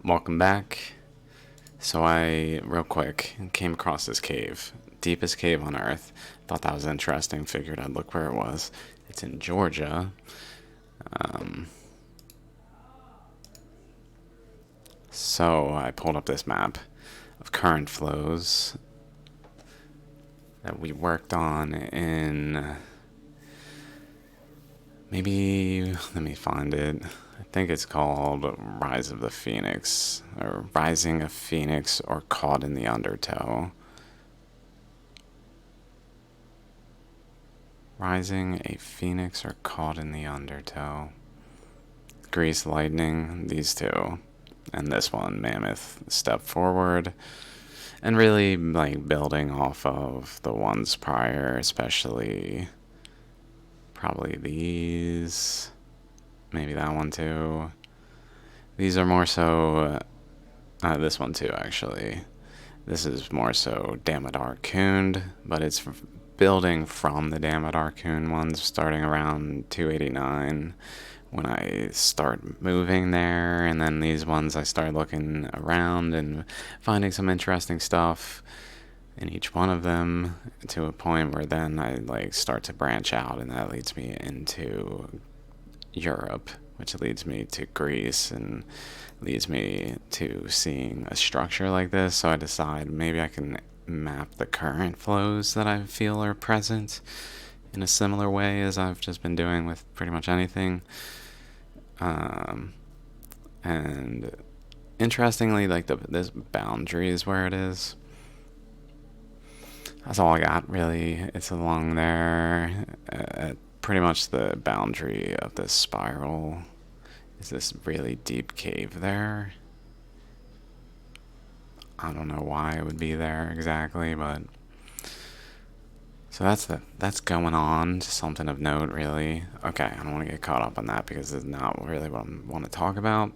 Welcome back. So I, real quick, came across this cave. Deepest cave on Earth. Thought that was interesting. Figured I'd look where it was. It's in Georgia. So I pulled up this map of current flows that we worked on in... Maybe, let me find it. I think it's called Rise of the Phoenix, or Rising of Phoenix, or Caught in the Undertow. Rising a Phoenix or Caught in the Undertow. Grease Lightning, these two. And this one, Mammoth Step Forward. And really, like, building off of the ones prior, especially probably these. Maybe that one too. These are more so, this one too, actually. This is more so Damodar Kund, but it's building from the Damodar Kund ones, starting around 289 when I start moving there, and then these ones I start looking around and finding some interesting stuff in each one of them to a point where then I like start to branch out, and that leads me into Europe, which leads me to Greece and leads me to seeing a structure like this. So I decide maybe I can map the current flows that I feel are present in a similar way as I've just been doing with pretty much anything. And interestingly, like this boundary is where it is. That's all I got, really. It's along there, at pretty much the boundary of this spiral. Is this really deep cave there? I don't know why it would be there exactly, but so that's going on. Just something of note, really. Okay, I don't want to get caught up on that because it's not really what I want to talk about.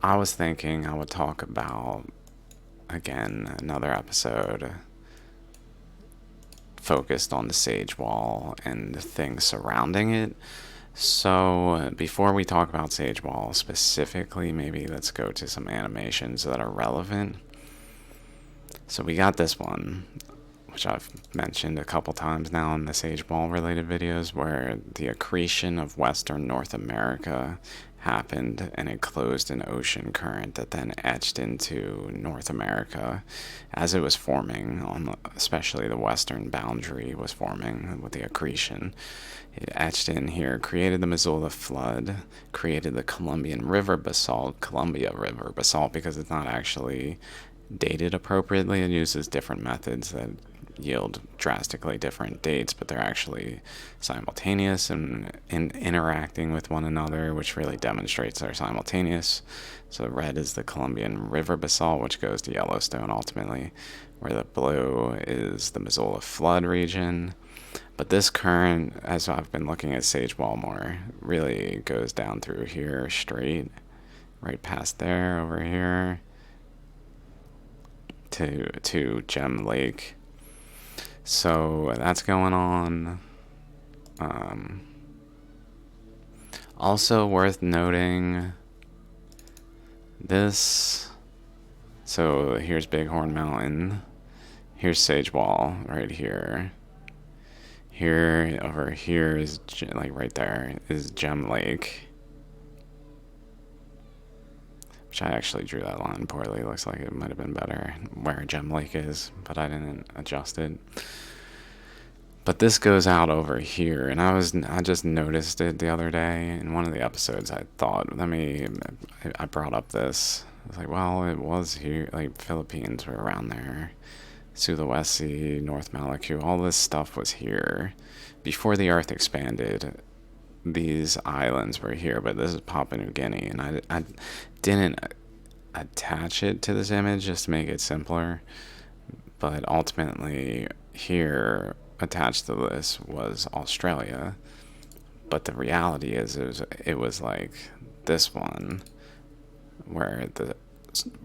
I was thinking I would talk about, again, another episode focused on the Sage Wall and the things surrounding it. So before we talk about Sage Wall specifically, maybe let's go to some animations that are relevant. So we got this one, which I've mentioned a couple times now in the Sage Wall related videos, where the accretion of Western North America happened and it closed an ocean current that then etched into North America as it was forming, especially the western boundary was forming with the accretion. It etched in here, created the Missoula flood, created the Columbia River basalt because it's not actually dated appropriately. It uses different methods that yield drastically different dates, but they're actually simultaneous and interacting with one another, which really demonstrates they're simultaneous. So red is the Columbian River basalt, which goes to Yellowstone ultimately, where the blue is the Missoula flood region. But this current, as I've been looking at Sage Wall more, really goes down through here straight, right past there, over here, to Gem Lake. So that's going on. Also worth noting this. So here's Bighorn Mountain. Here's Sage Wall right here. Here, over here is, like right there, is Gem Lake. Which I actually drew that line poorly. Looks like it might have been better where Gem Lake is, but I didn't adjust it. But this goes out over here, and I just noticed it the other day in one of the episodes. I thought, I brought up this. I was like, well, it was here, like Philippines were around there. Sulawesi, North Maluku, all this stuff was here. Before the Earth expanded, these islands were here, but this is Papua New Guinea, and I didn't attach it to this image just to make it simpler, but ultimately here attached to this was Australia. But the reality is it was like this one where the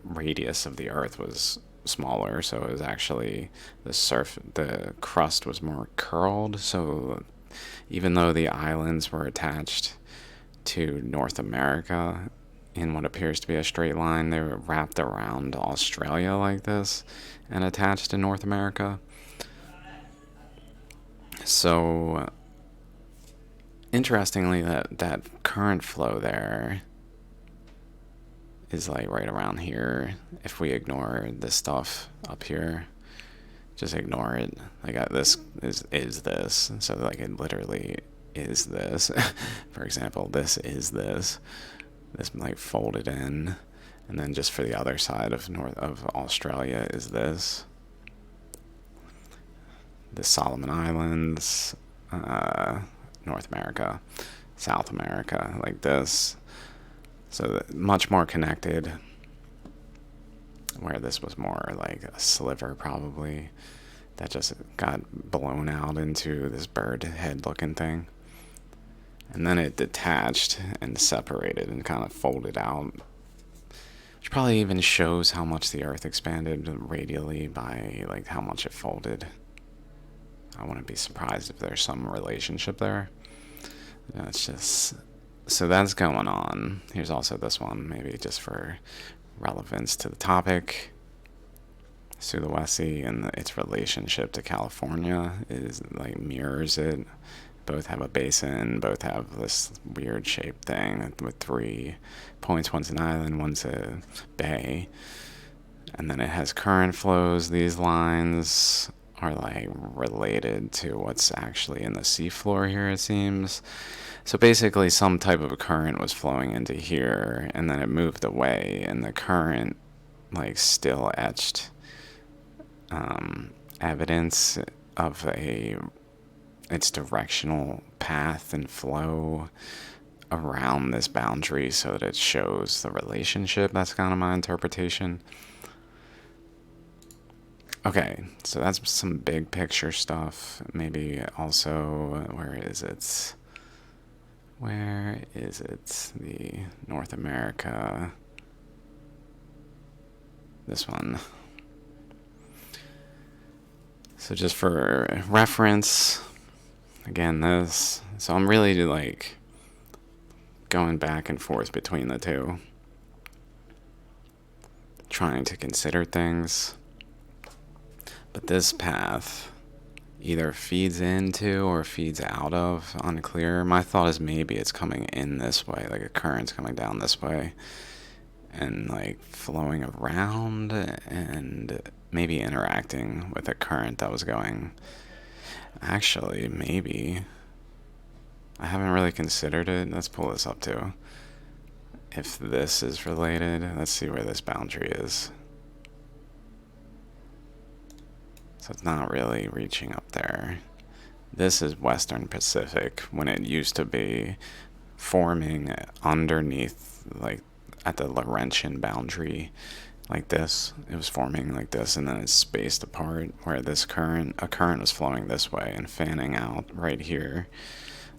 radius of the Earth was smaller, so it was actually the crust was more curled. So even though the islands were attached to North America, in what appears to be a straight line. They were wrapped around Australia like this and attached to North America. So, interestingly, that current flow there is like right around here. If we ignore this stuff up here, just ignore it. Like this is this. So like it literally is this. For example, this is this. This like folded in, and then just for the other side of north of Australia is this. The Solomon Islands, North America, South America, like this. So much more connected, where this was more like a sliver probably that just got blown out into this bird head looking thing. And then it detached and separated and kind of folded out, which probably even shows how much the Earth expanded radially by like how much it folded. I wouldn't be surprised if there's some relationship there. It's just, so that's going on. Here's also this one, maybe just for relevance to the topic. Sulawesi and its relationship to California is like mirrors it. Both have a basin, both have this weird shaped thing with 3 points. One's an island, one's a bay. And then it has current flows. These lines are like related to what's actually in the seafloor here, it seems. So basically some type of a current was flowing into here, and then it moved away, and the current like still etched evidence of its directional path and flow around this boundary so that it shows the relationship. That's kind of my interpretation. Okay, so that's some big picture stuff. Maybe also, where is it? Where is it? The North America. This one. So just for reference, again, this. So I'm really like going back and forth between the two, trying to consider things. But this path either feeds into or feeds out of, unclear. My thought is maybe it's coming in this way, like a current's coming down this way and like flowing around and maybe interacting with a current that was going. Actually, maybe. I haven't really considered it. Let's pull this up too. If this is related, let's see where this boundary is. So it's not really reaching up there. This is Western Pacific when it used to be forming underneath, like at the Laurentian boundary, like this. It was forming like this, and then it's spaced apart where this current, a current was flowing this way and fanning out right here,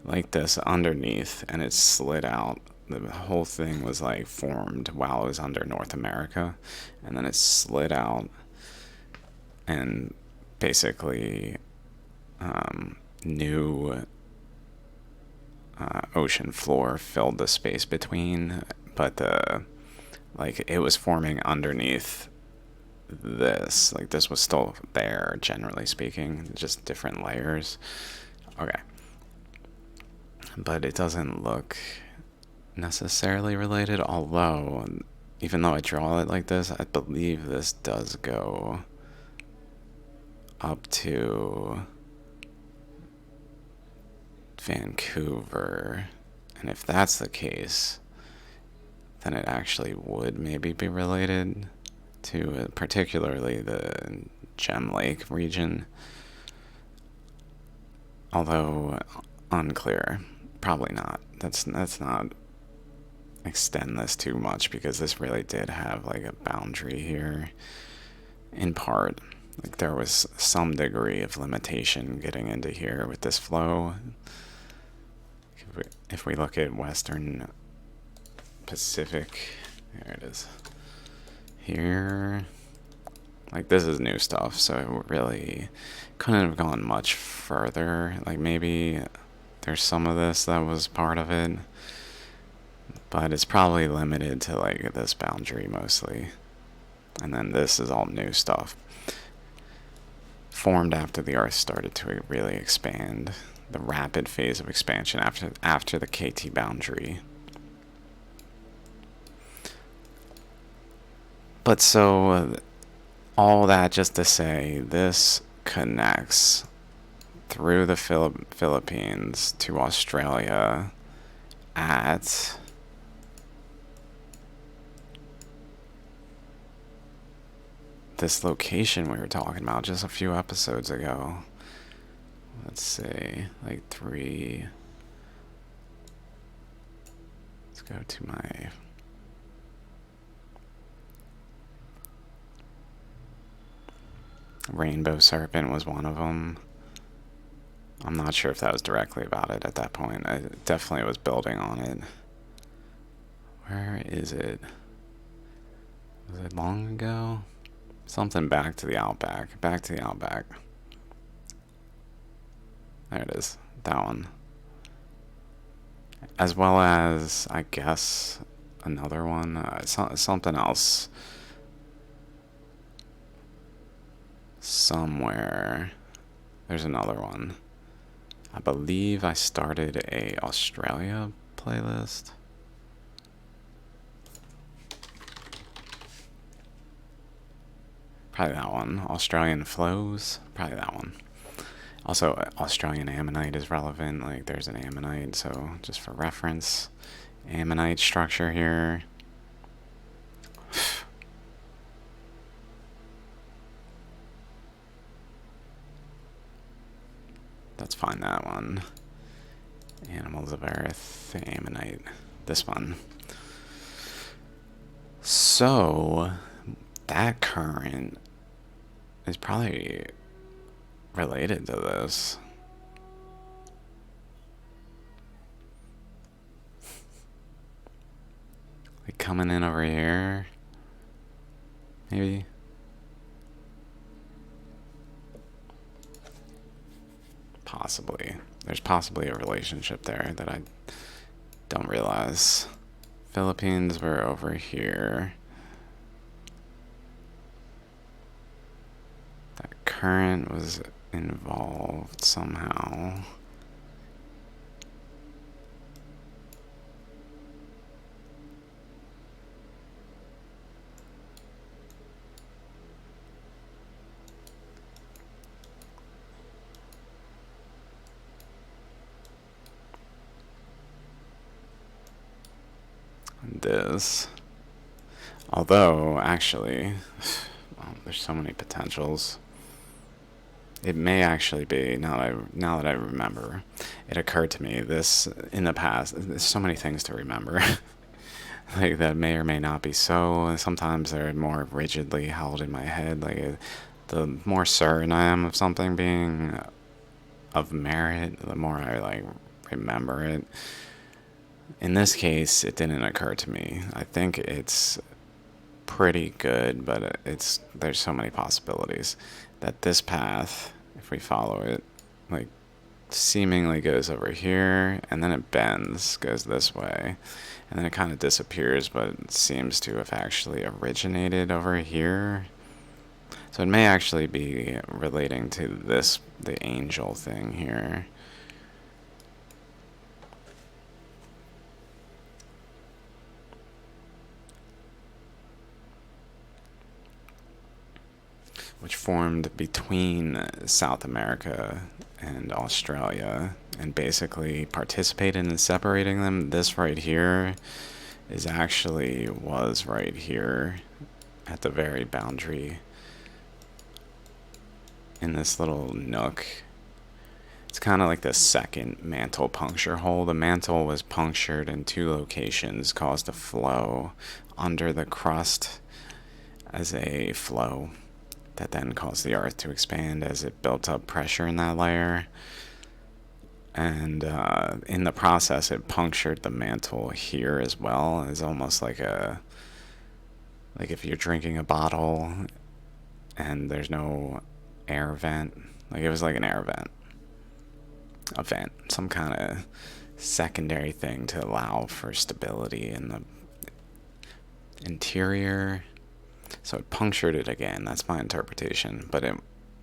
like this underneath, and it slid out. The whole thing was like formed while it was under North America, and then it slid out and basically new ocean floor filled the space between, but like it was forming underneath this. Like this was still there, generally speaking, just different layers. Okay, but it doesn't look necessarily related, although even though I draw it like this, I believe this does go up to Vancouver, and if that's the case, then it actually would maybe be related to particularly the Gem Lake region, although unclear. Probably not. That's not extend this too much, because this really did have like a boundary here in part. Like there was some degree of limitation getting into here with this flow. If we look at Western Pacific, there it is. Here, like this is new stuff, so it really couldn't have gone much further. Like maybe there's some of this that was part of it, But it's probably limited to like this boundary mostly. And then this is all new stuff. Formed after the Earth started to really expand. The rapid phase of expansion after the KT boundary. But so, all that just to say, this connects through the Philippines to Australia at this location we were talking about just a few episodes ago. Let's see, like 3. Let's go to my Rainbow Serpent was one of them. I'm not sure if that was directly about it at that point. I definitely was building on it. Where is it? Was it long ago? Something back to the Outback. Back to the Outback. There it is. That one. As well as, I guess, another one. Something else. Somewhere. There's another one. I believe I started a Australia playlist. Probably that one. Australian Flows. Probably that one. Also, Australian Ammonite is relevant. Like, there's an Ammonite, so just for reference. Ammonite structure here. Let's find that one. Animals of Earth, Ammonite. This one. So, that current is probably related to this. Like coming in over here, maybe. Possibly. There's possibly a relationship there that I don't realize. Philippines were over here. That current was involved somehow. This. Although, actually, well, there's so many potentials. It may actually be, now that I remember, it occurred to me, this, in the past, there's so many things to remember. Like, that may or may not be so, and sometimes they're more rigidly held in my head. Like, the more certain I am of something being of merit, the more I, like, remember it. In this case, it didn't occur to me. I think it's pretty good, but there's so many possibilities that this path, if we follow it, like seemingly goes over here, and then it bends, goes this way, and then it kind of disappears, but it seems to have actually originated over here. So it may actually be relating to this, the angel thing here. Which formed between South America and Australia and basically participated in separating them. This right here was right here at the very boundary in this little nook. It's kind of like the second mantle puncture hole. The mantle was punctured in 2 locations, caused a flow under the crust as a flow that then caused the Earth to expand as it built up pressure in that layer. And in the process, it punctured the mantle here as well. It's almost like if you're drinking a bottle and there's no air vent. Like, it was like an air vent. A vent. Some kind of secondary thing to allow for stability in the interior. So it punctured it again. That's my interpretation. But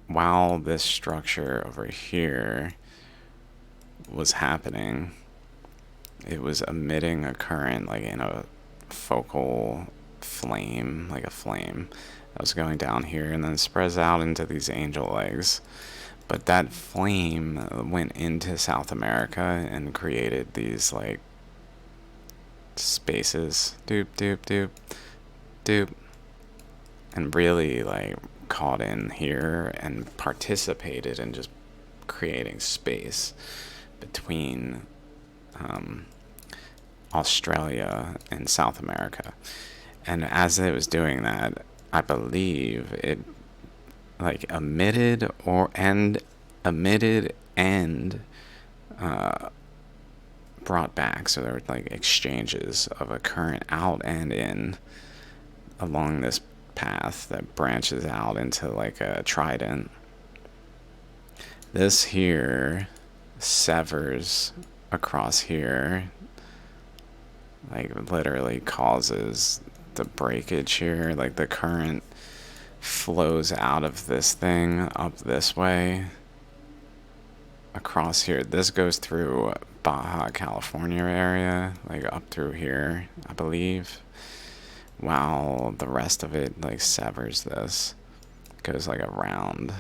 while this structure over here was happening, it was emitting a current, like in a focal flame, like a flame that was going down here and then spreads out into these angel legs. But that flame went into South America and created these like spaces, doop doop doop doop, and really like caught in here and participated in just creating space between Australia and South America. And as it was doing that, I believe it like emitted and brought back. So there were like exchanges of a current out and in along this path that branches out into like a trident. This here severs across here, like literally causes the breakage here. Like the current flows out of this thing up this way across here. This goes through Baja California area, like up through here, I believe, while the rest of it like severs this, goes like around,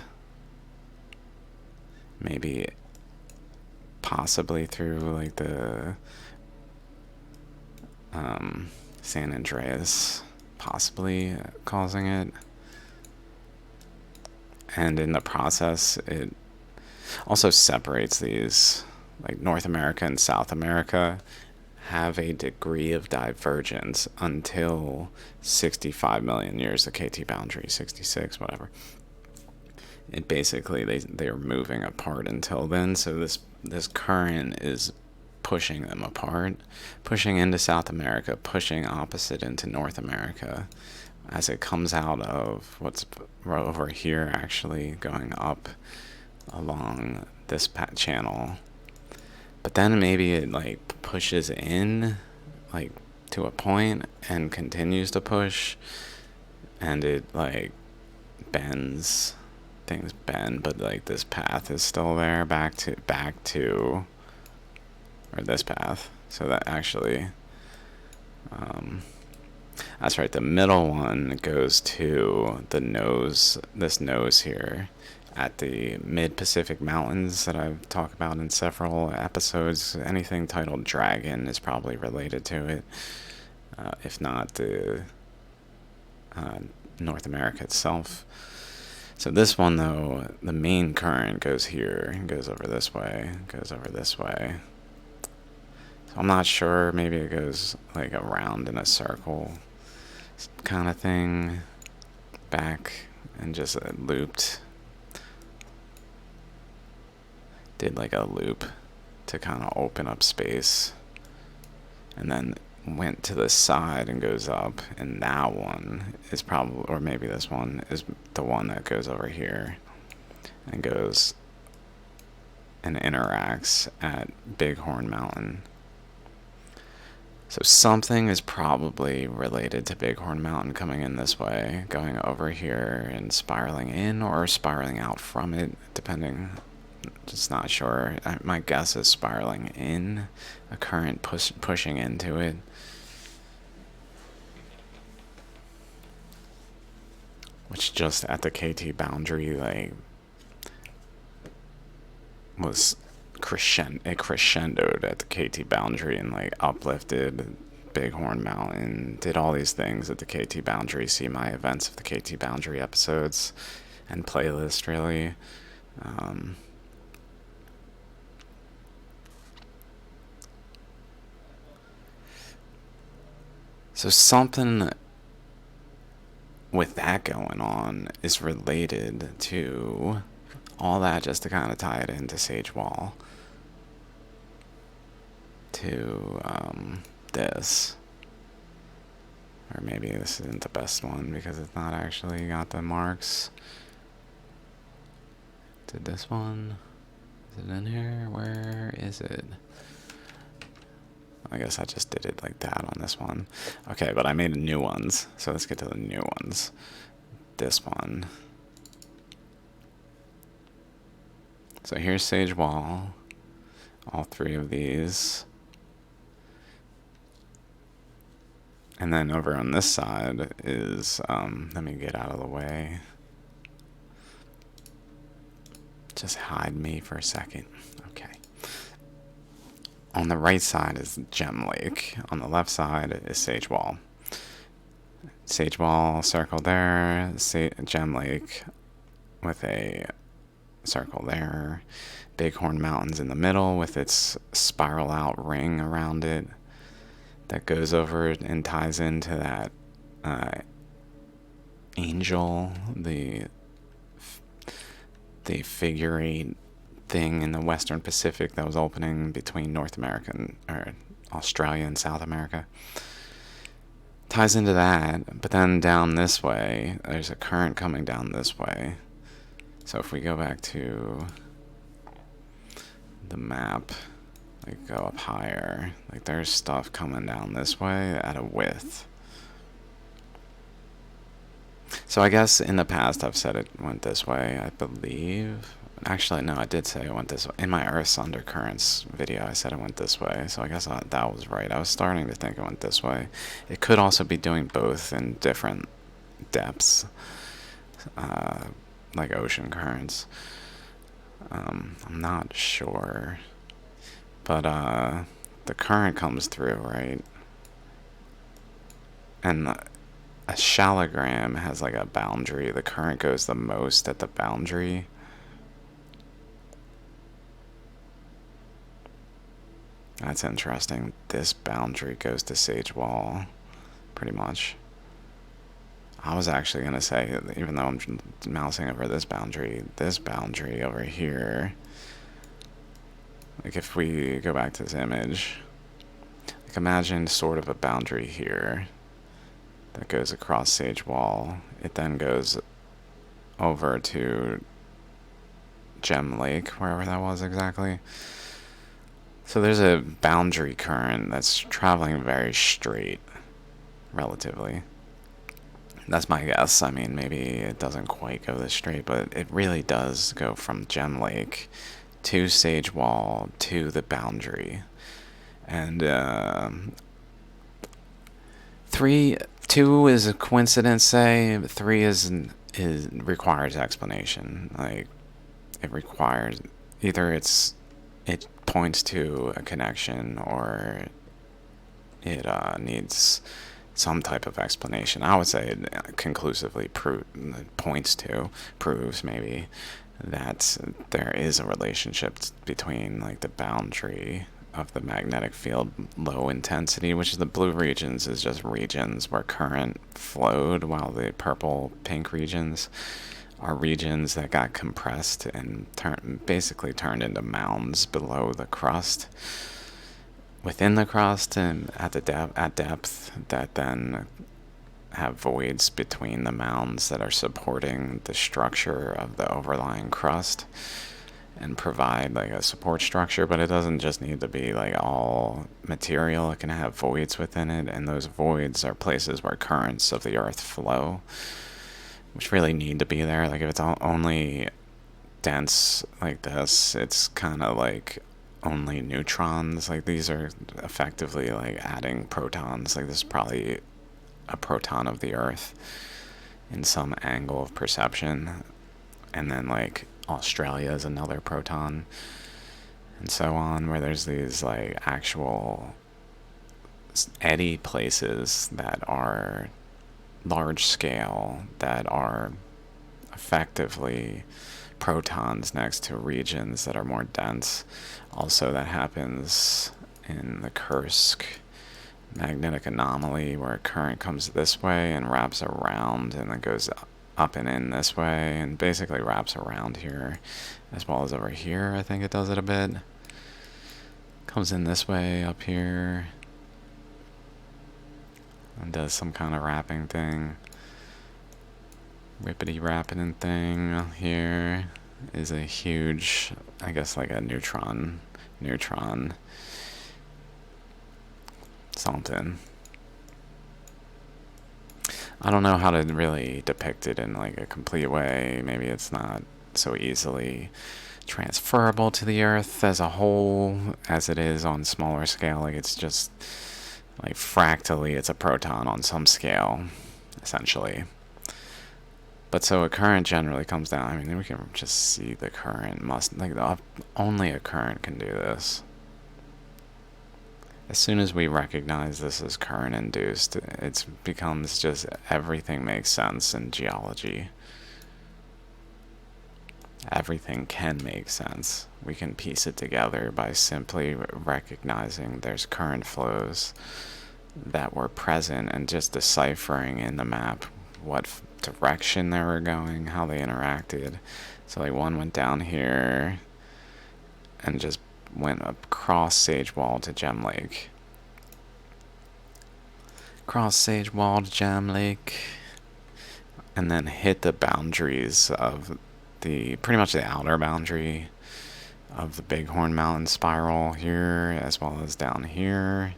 maybe possibly through like the San Andreas, possibly causing it. And in the process, it also separates these, like North America and South America have a degree of divergence until 65 million years, the KT boundary, 66, whatever. It basically, they're moving apart until then, so this current is pushing them apart, pushing into South America, pushing opposite into North America, as it comes out of what's over here, actually going up along this channel. But then maybe it like pushes in like to a point and continues to push, and it like bends, things bend, but like this path is still there back to or this path. So that actually that's right, the middle one goes to the nose, this nose here at the mid-Pacific Mountains that I've talked about in several episodes. Anything titled Dragon is probably related to it, if not the North America itself. So this one, though, the main current goes here, and goes over this way, goes over this way. So I'm not sure, maybe it goes like around in a circle kind of thing, back, and just looped. Did like a loop to kind of open up space, and then went to the side and goes up, and that one is probably, or maybe this one is the one that goes over here and goes and interacts at Bighorn Mountain. So something is probably related to Bighorn Mountain coming in this way, going over here and spiraling in or spiraling out from it, depending. Just not sure. My guess is spiraling in, a current pushing into it. Which just at the KT boundary, like, was it crescendoed at the KT boundary and like uplifted Bighorn Mountain, did all these things at the KT boundary. See my events of the KT boundary episodes and playlist, really. So something with that going on is related to all that, just to kind of tie it into Sage Wall, to this. Or maybe this isn't the best one because it's not actually got the marks. Did this one? Is it in here? Where is it? I guess I just did it like that on this one. Okay, but I made new ones, so let's get to the new ones. This one. So here's Sage Wall. All three of these. And then over on this side is, let me get out of the way. Just hide me for a second. Okay. On the right side is Gem Lake. On the left side is Sage Wall. Sage Wall circle there. Gem Lake with a circle there. Bighorn Mountains in the middle with its spiral out ring around it that goes over and ties into that angel, the figure eight thing in the Western Pacific that was opening between North America or Australia and South America. Ties into that, but then down this way, there's a current coming down this way. So if we go back to the map, like go up higher, like there's stuff coming down this way at a width. So I guess in the past I've said it went this way, I believe. Actually, no, I did say it went this way. In my Earth's Undercurrents video, I said it went this way. So I guess that was right. I was starting to think it went this way. It could also be doing both in different depths, like ocean currents. I'm not sure. But the current comes through, right? And a shallogram has like a boundary. The current goes the most at the boundary. That's interesting. This boundary goes to Sage Wall, pretty much. I was actually going to say, even though I'm mousing over this boundary over here, like if we go back to this image, like imagine sort of a boundary here that goes across Sage Wall. It then goes over to Gem Lake, wherever that was exactly. So there's a boundary current that's traveling very straight, relatively. That's my guess. I mean, maybe it doesn't quite go this straight, but it really does go from Gem Lake to Sage Wall to the boundary. And 2 is a coincidence, say. 3 requires explanation. Like, it requires either it points to a connection or it needs some type of explanation. I would say it conclusively proves maybe that there is a relationship between like the boundary of the magnetic field low intensity, which is the blue regions, is just regions where current flowed, while the purple pink regions are regions that got compressed and basically turned into mounds below the crust, within the crust, and at depth that then have voids between the mounds that are supporting the structure of the overlying crust and provide like a support structure. But it doesn't just need to be like all material. It can have voids within it, and those voids are places where currents of the earth flow, which really need to be there. Like if it's only dense like this, it's kind of like only neutrons. Like these are effectively like adding protons. Like this is probably a proton of the earth in some angle of perception, and then like Australia is another proton, and so on, where there's these like actual eddy places that are large scale, that are effectively protons next to regions that are more dense. Also, that happens in the Kursk magnetic anomaly, where a current comes this way and wraps around and then goes up and in this way, and basically wraps around here as well as over here. I think it does it a bit. Comes in this way up here and does some kind of wrapping thing. Rippity rapping thing here is a huge, I guess like a neutron something. I don't know how to really depict it in like a complete way. Maybe it's not so easily transferable to the Earth as a whole as it is on smaller scale. Like it's just like fractally, it's a proton on some scale, essentially. But so a current generally comes down. I mean, we can just see the current must like only a current can do this. As soon as we recognize this as current induced, it becomes just everything makes sense in geology. Everything can make sense. We can piece it together by simply recognizing there's current flows that were present and just deciphering in the map what direction they were going, how they interacted. So like one went down here and just went across Sage Wall to Gem Lake. Cross Sage Wall to Gem Lake. And then hit the boundaries of pretty much the outer boundary of the Bighorn Mountain spiral here, as well as down here.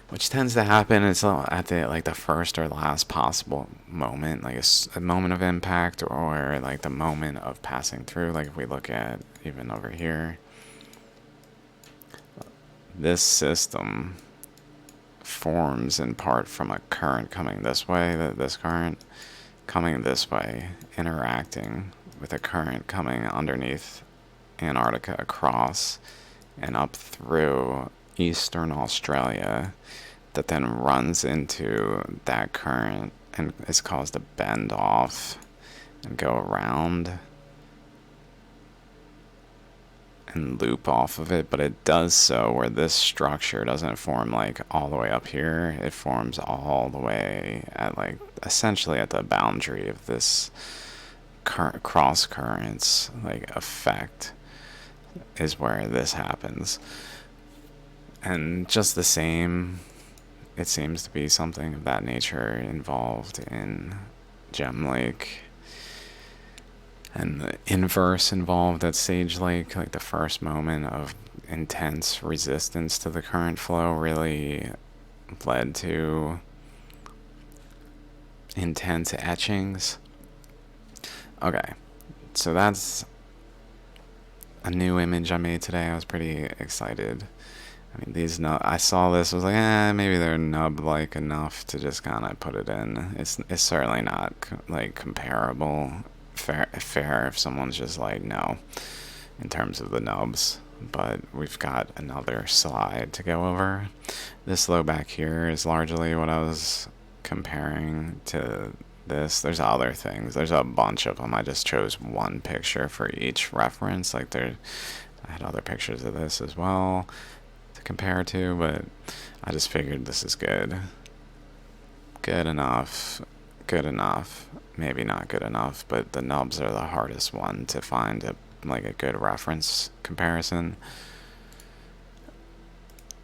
Which tends to happen is at the first or last possible moment, like a moment of impact, or like the moment of passing through. Like if we look at even over here, this system forms in part from a current coming this way, this current coming this way, interacting with a current coming underneath Antarctica across and up through eastern Australia, that then runs into that current and is caused to bend off and go around and loop off of it, but it does so where this structure doesn't form like all the way up here. It forms all the way at like essentially at the boundary of this cross currents like effect is where this happens. And just the same, it seems to be something of that nature involved in Gem Lake. And the inverse involved at Sage Lake, like the first moment of intense resistance to the current flow really led to intense etchings. Okay, so that's a new image I made today. I was pretty excited. I mean, I saw this, was like, maybe they're nub-like enough to just kind of put it in. It's certainly not like comparable. Fair if someone's just like, no, in terms of the nubs. But we've got another slide to go over. This low back here is largely what I was comparing to this. There's other things. There's a bunch of them. I just chose one picture for each reference. Like I had other pictures of this as well to compare to, but I just figured this is good. Good enough. Good enough. Maybe not good enough, but the nubs are the hardest one to find a good reference comparison.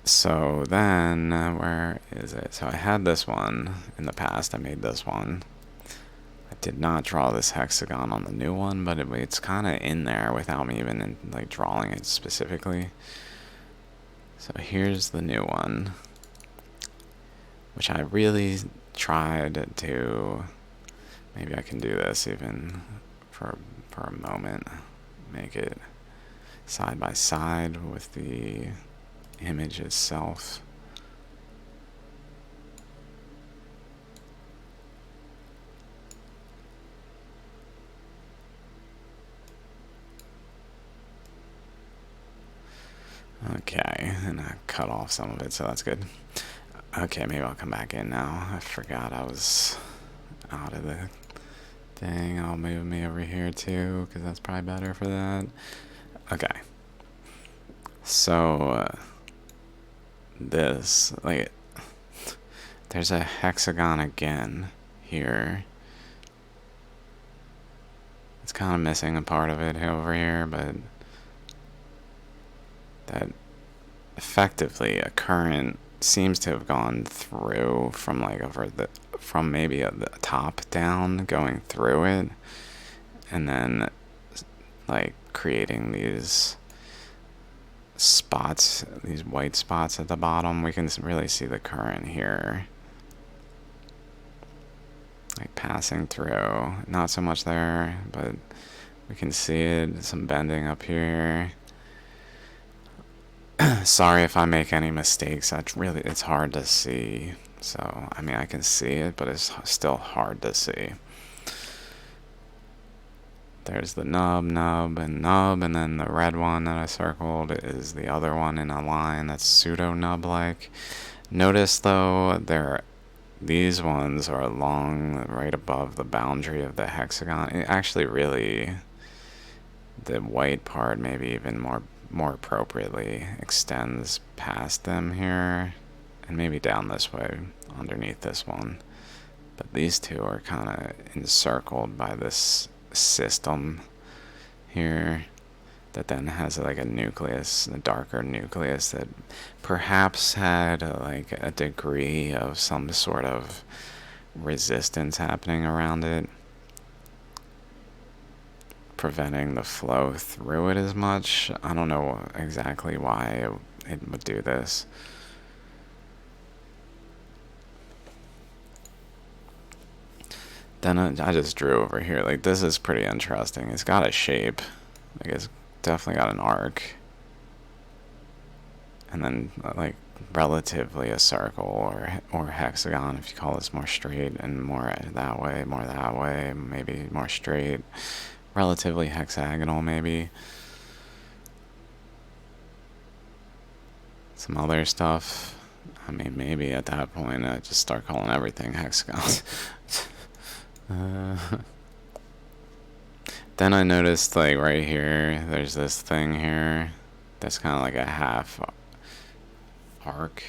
So then, where is it? So I had this one in the past. I made this one. I did not draw this hexagon on the new one, but it's kind of in there without me even like drawing it specifically. So here's the new one, which I really tried to. Maybe I can do this even for a moment. Make it side by side with the image itself. Okay, and I cut off some of it, so that's good. Okay, maybe I'll come back in now. I forgot I was out of the thing. I'll move me over here too, because that's probably better for that. Okay. So, there's a hexagon again here. It's kind of missing a part of it over here, but that effectively a current seems to have gone through from from maybe the top down, going through it, and then like creating these spots, these white spots at the bottom. We can really see the current here, like passing through. Not so much there, but we can see it. Some bending up here. Sorry if I make any mistakes. It's hard to see. So, I mean, I can see it, but it's still hard to see. There's the nub, and then the red one that I circled is the other one in a line that's pseudo-nub-like. Notice, though, these ones are along right above the boundary of the hexagon. It actually really, the white part maybe even more appropriately extends past them here, and maybe down this way underneath this one. But these two are kind of encircled by this system here that then has like a nucleus, a darker nucleus that perhaps had like a degree of some sort of resistance happening around it, preventing the flow through it as much. I don't know exactly why it would do this. Then I just drew over here. Like, this is pretty interesting. It's got a shape. Like, it's definitely got an arc. And then, like, relatively a circle or hexagon, if you call this more straight, and more that way, maybe more straight. Relatively hexagonal, maybe. Some other stuff. I mean, maybe at that point, I just start calling everything hexagons. Then I noticed, like, right here, there's this thing here that's kind of like a half arc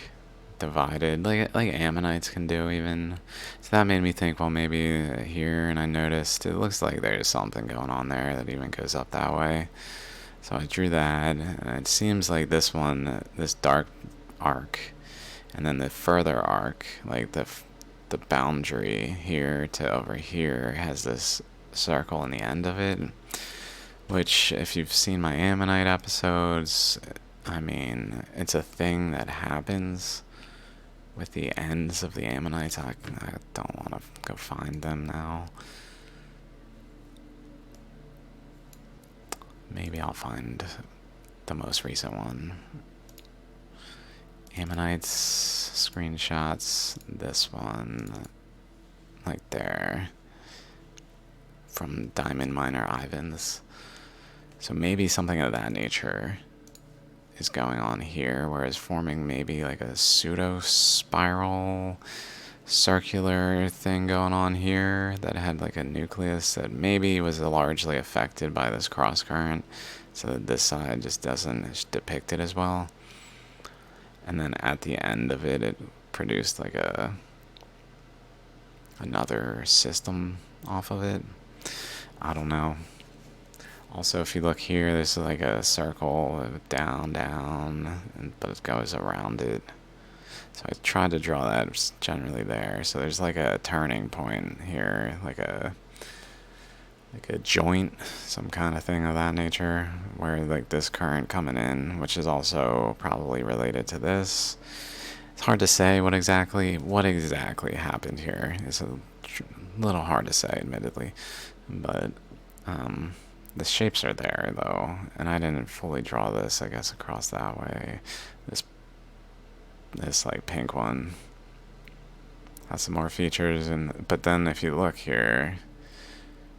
divided, like ammonites can do even. So that made me think, well, maybe here, and I noticed it looks like there's something going on there that even goes up that way. So I drew that, and it seems like this one, this dark arc, and then the further arc, like the boundary here to over here has this circle in the end of it, which, if you've seen my ammonite episodes, I mean, it's a thing that happens with the ends of the ammonites. I don't want to go find them now. Maybe I'll find the most recent one. Ammonites screenshots, this one, like there, from Diamond Miner Ivans. So maybe something of that nature is going on here, whereas forming maybe like a pseudo spiral circular thing going on here that had like a nucleus that maybe was largely affected by this cross current, so that this side just doesn't depict it as well. And then at the end of it, it produced like another system off of it. I don't know. Also, if you look here, there's like a circle down, but it goes around it. So I tried to draw that. It's generally there. So there's like a turning point here, like a joint, some kind of thing of that nature, where like this current coming in, which is also probably related to this. It's hard to say what exactly happened here. It's a little hard to say, admittedly, but the shapes are there though, and I didn't fully draw this, I guess, across that way. This like pink one has some more features, but then if you look here,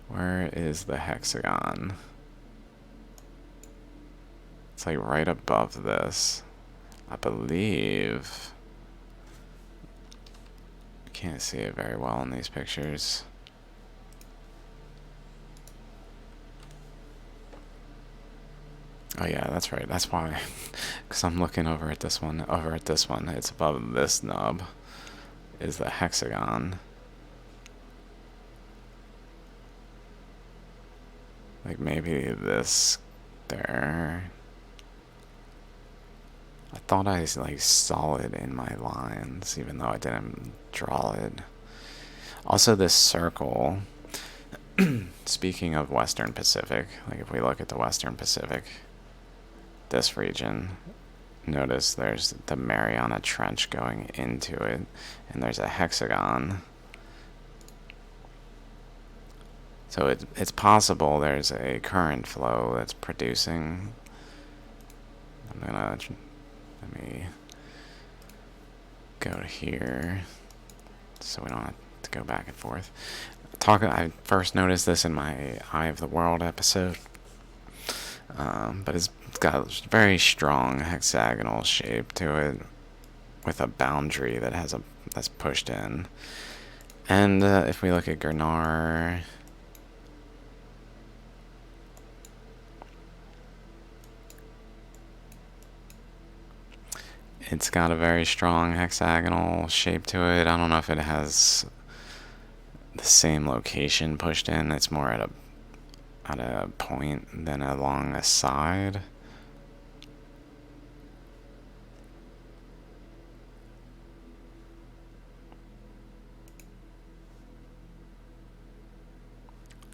where is the hexagon? It's like right above this, I believe. Can't see it very well in these pictures. Oh yeah, that's right. That's why. Because I'm looking over at this one. It's above this nub. Is the hexagon. Like maybe this there. I thought I like saw it in my lines, even though I didn't draw it. Also, this circle. Speaking of Western Pacific, like if we look at the Western Pacific, this region, notice there's the Mariana Trench going into it, and there's a hexagon. So it's possible there's a current flow that's producing. Let me go to here so we don't have to go back and forth. I first noticed this in my Eye of the World episode, but it's got a very strong hexagonal shape to it with a boundary that's pushed in. And if we look at Gurnar, it's got a very strong hexagonal shape to it. I don't know if it has the same location pushed in. It's more at a point than along a side.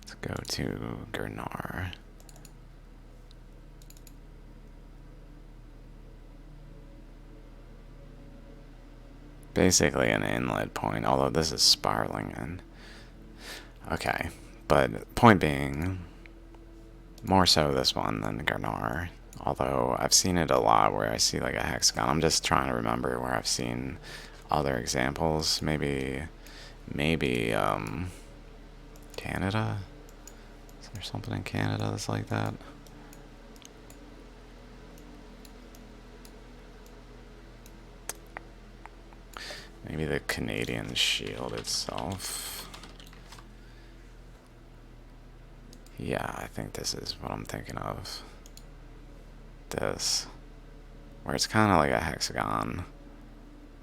Let's go to Gurnar. Basically an inlet point, although this is Sparlingen. Okay, but point being, more so this one than Gurnar. Although I've seen it a lot where I see like a hexagon. I'm just trying to remember where I've seen other examples. Maybe Canada? Is there something in Canada that's like that? Maybe the Canadian Shield itself. Yeah, I think this is what I'm thinking of. This. Where it's kind of like a hexagon.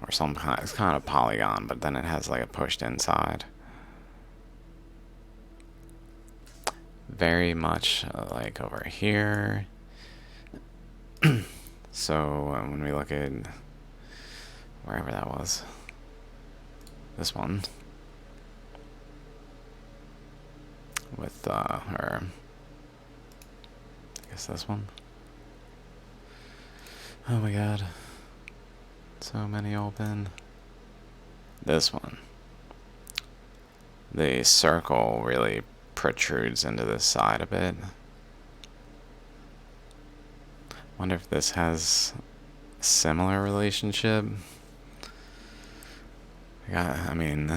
Or some kind, it's kind of polygon, but then it has like a pushed inside. Very much like over here. So when we look at wherever that was, this one, with or I guess this one. Oh my god, so many open. This one, the circle really protrudes into the side a bit. Wonder if this has a similar relationship. I mean,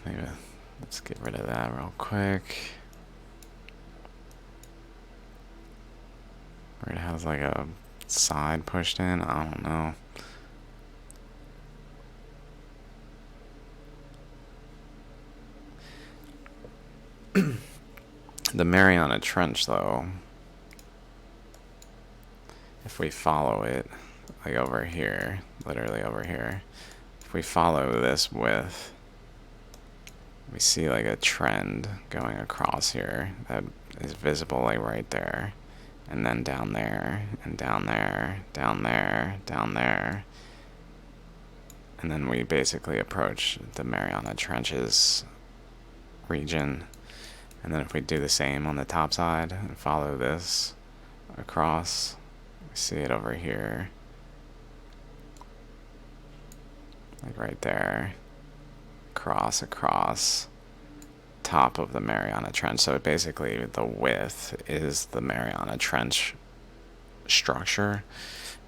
maybe let's get rid of that real quick. Where it has like a side pushed in, I don't know. The Mariana Trench, though, if we follow it, like over here, literally over here, if we follow this width, we see like a trend going across here that is visible like right there, and then down there, and down there, down there, down there, and then we basically approach the Mariana Trenches region. And then if we do the same on the top side and follow this across, we see it over here, like right there, across top of the Mariana Trench. So basically the width is the Mariana Trench structure.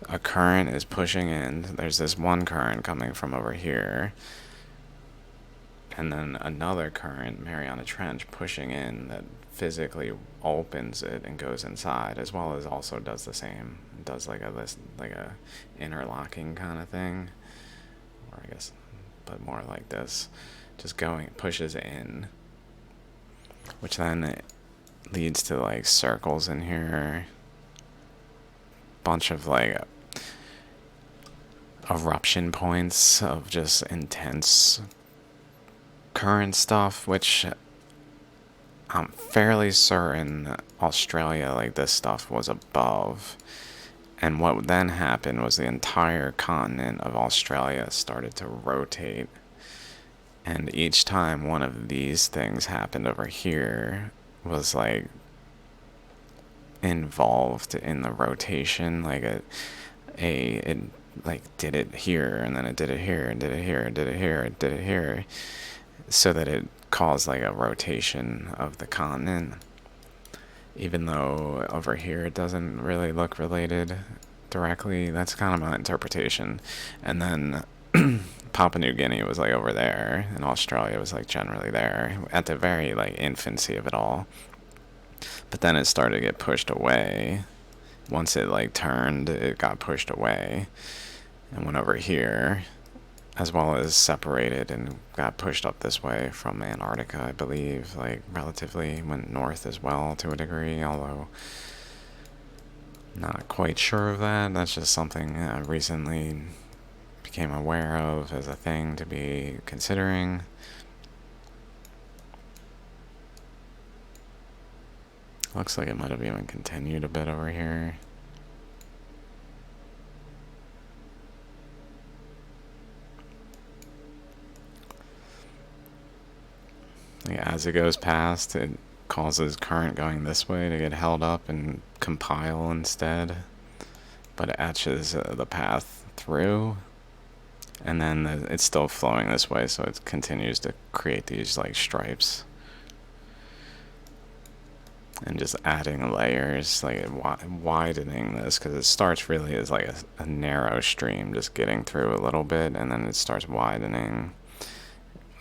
A current is pushing in. There's this one current coming from over here, and then another current, Mariana Trench, pushing in that physically opens it and goes inside, as well as also does the same. It does like a interlocking kind of thing, or I guess, but more like this, just pushes in, which then leads to like circles in here, bunch of like eruption points of just intense current stuff, which I'm fairly certain Australia, like this stuff was above. And what then happened was the entire continent of Australia started to rotate. And each time one of these things happened over here, was like involved in the rotation, like it like did it here and then it did it here and did it here and did it here and did it here, so that it caused like a rotation of the continent, even though over here it doesn't really look related directly. That's kind of my interpretation. And then Papua New Guinea was like over there, and Australia was like generally there at the very like infancy of it all. But then it started to get pushed away. Once it like turned, it got pushed away and went over here, as well as separated and got pushed up this way from Antarctica, I believe. Like relatively went north as well to a degree, although not quite sure of that. That's just something I recently became aware of as a thing to be considering. Looks like it might have even continued a bit over here. Like as it goes past, it causes current going this way to get held up and compile instead, but it etches the path through, and then it's still flowing this way, so it continues to create these like stripes and just adding layers, like widening this, because it starts really as like a narrow stream just getting through a little bit, and then it starts widening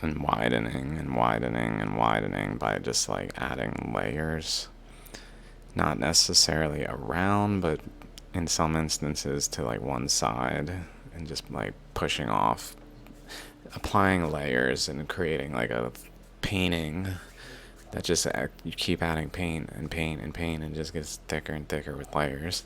and widening and widening and widening by just like adding layers, not necessarily around, but in some instances to like one side, and just like pushing off, applying layers and creating like a painting that just you keep adding paint and paint and paint and just gets thicker and thicker with layers,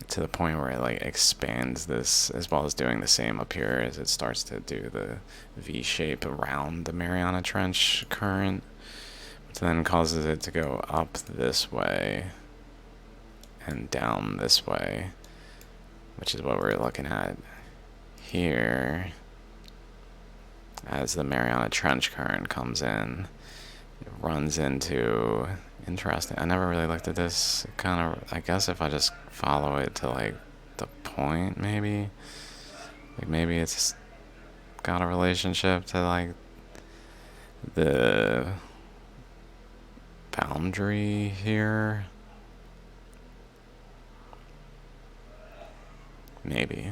to the point where it like expands this, as well as doing the same up here as it starts to do the V shape around the Mariana Trench current, which then causes it to go up this way and down this way, which is what we're looking at here. As the Mariana Trench current comes in, it runs into, interesting, I never really looked at this, kind of, I guess if I just follow it to like the point, maybe it's got a relationship to like the boundary here, maybe.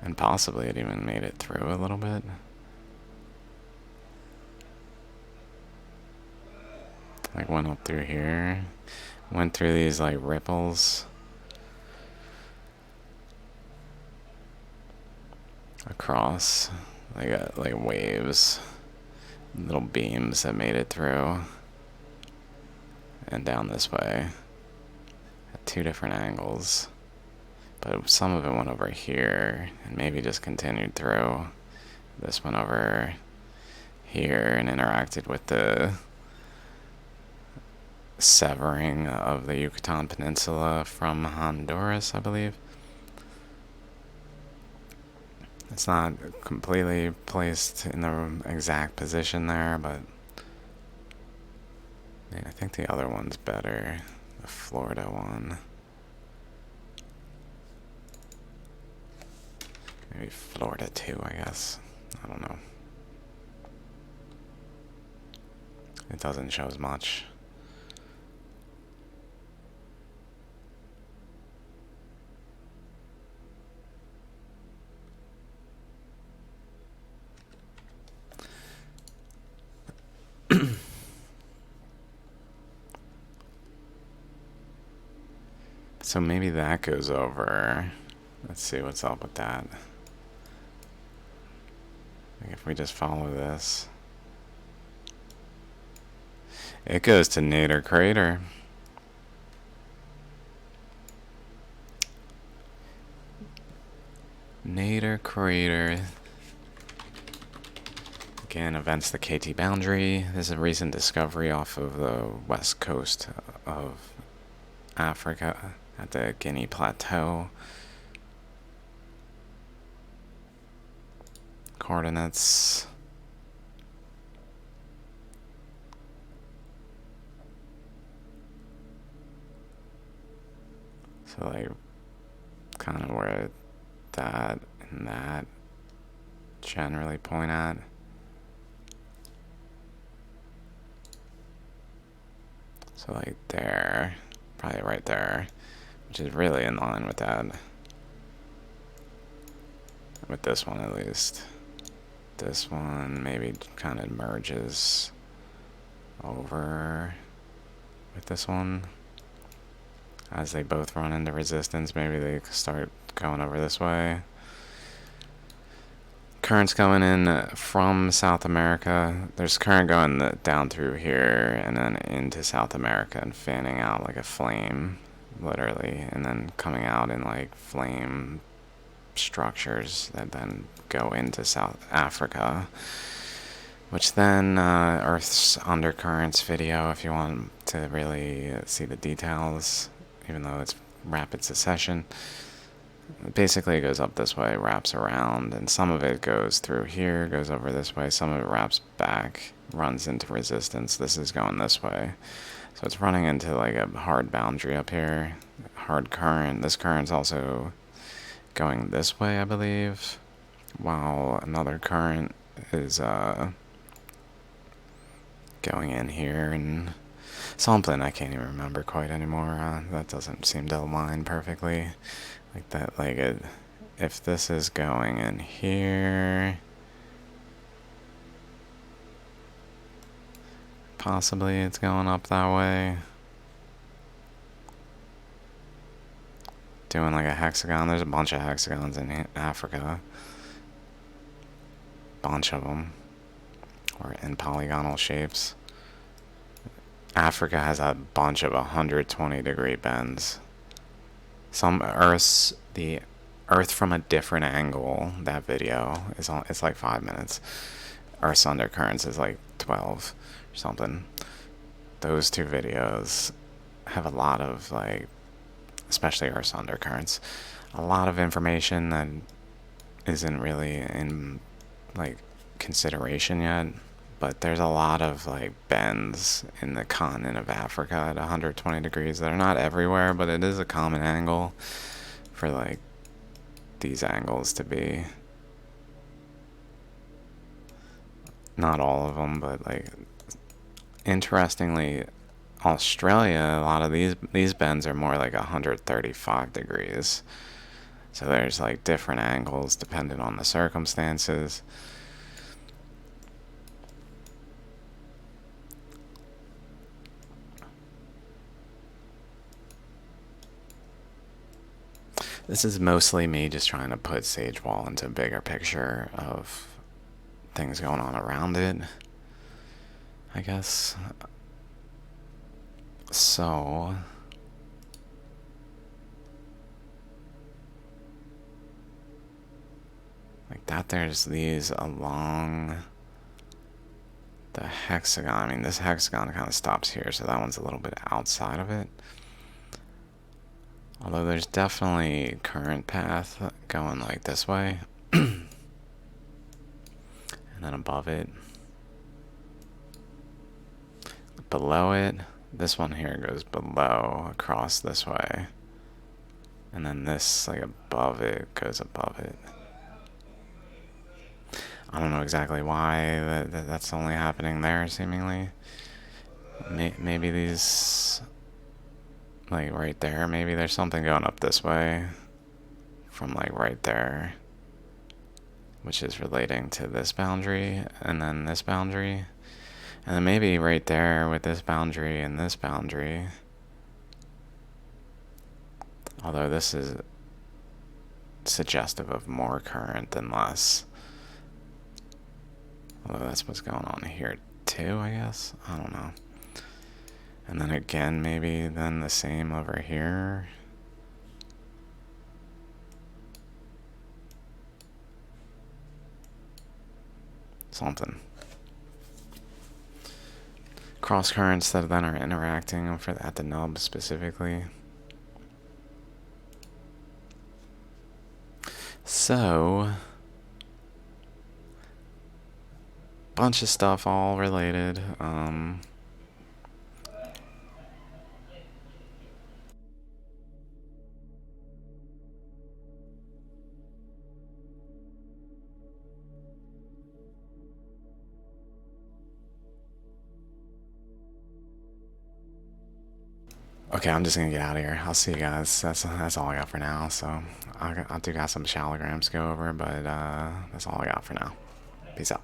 And possibly it even made it through a little bit. Like went up through here, went through these like ripples across, like waves, little beams that made it through, and down this way at two different angles. But some of it went over here and maybe just continued through. This went over here and interacted with the severing of the Yucatan Peninsula from Honduras, I believe. It's not completely placed in the exact position there, but yeah, I think the other one's better, the Florida one. Maybe Florida 2, I guess. I don't know. It doesn't show as much. So maybe that goes over. Let's see what's up with that. Like if we just follow this, it goes to Nader Crater. Nader Crater. Again, events the KT boundary. This is a recent discovery off of the west coast of Africa at the Guinea Plateau. coordinates. So like kind of where that and that generally point at. So like there, probably right there, which is really in line with that. With this one at least. This one maybe kind of merges over with this one. As they both run into resistance, maybe they start going over this way. Current's going in from South America. There's current going down through here and then into South America and fanning out like a flame, literally, and then coming out in like flame structures that then go into South Africa, which then Earth's undercurrents video, if you want to really see the details, even though it's rapid succession. Basically, it goes up this way, wraps around, and some of it goes through here, goes over this way, some of it wraps back, runs into resistance. This is going this way. So it's running into like a hard boundary up here, hard current. This current's also going this way, I believe, while another current is going in here and something I can't even remember quite anymore. That doesn't seem to align perfectly. Like that, like if this is going in here, possibly it's going up that way. Doing like a hexagon. There's a bunch of hexagons in Africa. Bunch of them. Or in polygonal shapes. Africa has a bunch of 120-degree bends. The Earth from a different angle, that video is on, it's like 5 minutes. Earth's undercurrents is like 12 or something. Those two videos have a lot of like, especially Earth's undercurrents, a lot of information that isn't really in like consideration yet. But there's a lot of like bends in the continent of Africa at 120 degrees that are not everywhere, but it is a common angle for like these angles to be. Not all of them, but like interestingly, Australia, a lot of these bends are more like 135 degrees. So there's like different angles depending on the circumstances. This is mostly me just trying to put Sage Wall into a bigger picture of things going on around it, I guess. So like that, there's these along the hexagon. I mean, this hexagon kind of stops here, so that one's a little bit outside of it. Although there's definitely current path going like this way. And then above it. Below it, this one here goes below, across this way. And then this, like above it, goes above it. I don't know exactly why that's only happening there, seemingly. Maybe these... like right there, maybe there's something going up this way from like right there, which is relating to this boundary and then this boundary, and then maybe right there with this boundary and this boundary, although this is suggestive of more current than less, although that's what's going on here too, I guess. I don't know. And then again, maybe then the same over here. Something. Cross currents that then are interacting at the nub specifically. So bunch of stuff all related. Okay, I'm just gonna get out of here. I'll see you guys. That's all I got for now. So I do got some shallograms to go over, but that's all I got for now. Peace out.